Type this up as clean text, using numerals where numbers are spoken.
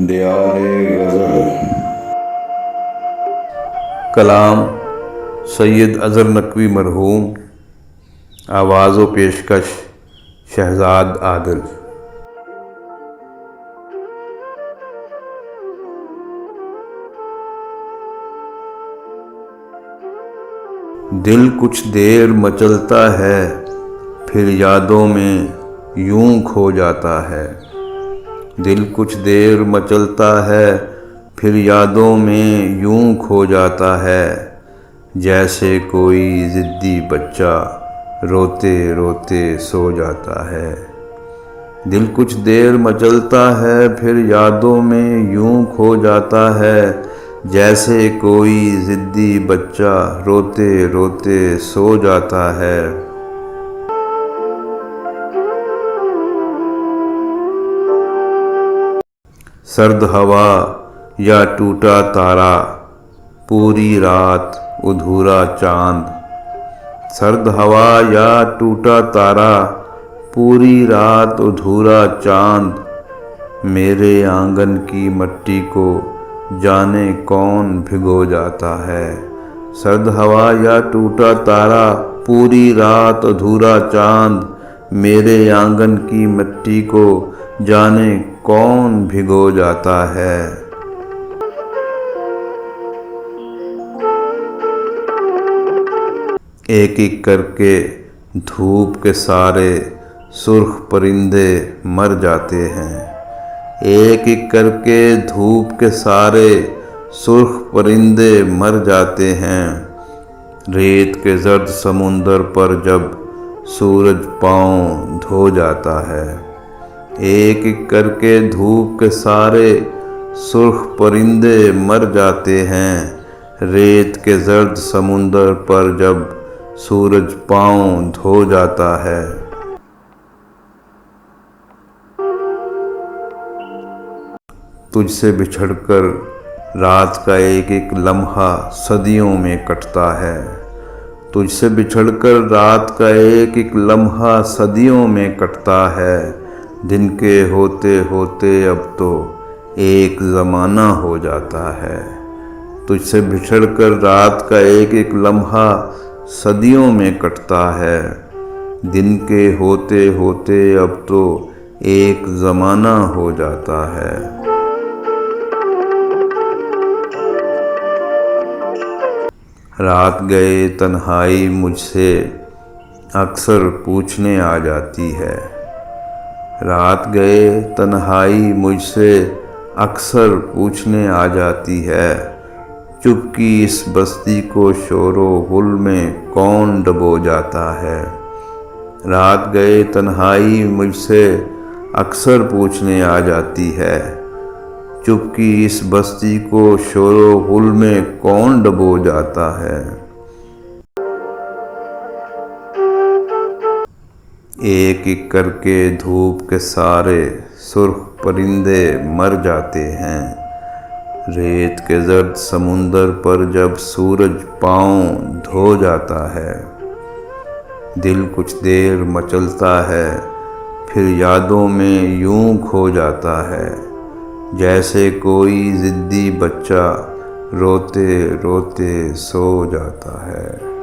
दयाले गज़ल। कलाम सैयद अज़हर नकवी मरहूम। आवाज़ व पेशकश शहजाद आदिल। दिल कुछ देर मचलता है, फिर यादों में यूं खो जाता है। दिल कुछ देर मचलता है, फिर यादों में यूं खो जाता है। जैसे कोई ज़िद्दी बच्चा रोते रोते सो जाता है। दिल कुछ देर मचलता है, फिर यादों में यूं खो जाता है। जैसे कोई ज़िद्दी बच्चा रोते रोते सो जाता है। सर्द हवा या टूटा तारा, पूरी रात अधूरा चांद। सर्द हवा या टूटा तारा, पूरी रात अधूरा चांद। मेरे आंगन की मट्टी को जाने कौन भिगो जाता है। सर्द हवा या टूटा तारा, पूरी रात अधूरा चांद। मेरे आंगन की मिट्टी को जाने कौन भिगो जाता है। एक एक करके धूप के सारे सुर्ख परिंदे मर जाते हैं। एक एक करके धूप के सारे सुर्ख परिंदे मर जाते हैं। रेत के जर्द समुंदर पर जब सूरज पाँव धो जाता है। एक एक करके धूप के सारे सुर्ख परिंदे मर जाते हैं। रेत के जर्द समुंदर पर जब सूरज पाँव धो जाता है। तुझसे बिछड़कर रात का एक एक लम्हा सदियों में कटता है। तुझसे बिछड़कर रात का एक एक लम्हा सदियों में कटता है। दिन के होते होते अब तो एक ज़माना हो जाता है। तुझसे बिछड़कर रात का एक एक लम्हा सदियों में कटता है। दिन के होते होते अब तो एक ज़माना हो जाता है। रात गए तन्हाई मुझसे अक्सर पूछने आ जाती है। रात गए तन्हाई मुझसे अक्सर पूछने आ जाती है। चुपकी इस बस्ती को शोरो गुल में कौन डबो जाता है। रात गए तन्हाई मुझसे अक्सर पूछने आ जाती है। चुपकी इस बस्ती को शोरो गुल में कौन डबो जाता है। एक एक करके धूप के सारे सुर्ख परिंदे मर जाते हैं। रेत के जर्द समुंदर पर जब सूरज पाँव धो जाता है। दिल कुछ देर मचलता है, फिर यादों में यूं खो जाता है। जैसे कोई ज़िद्दी बच्चा रोते रोते सो जाता है।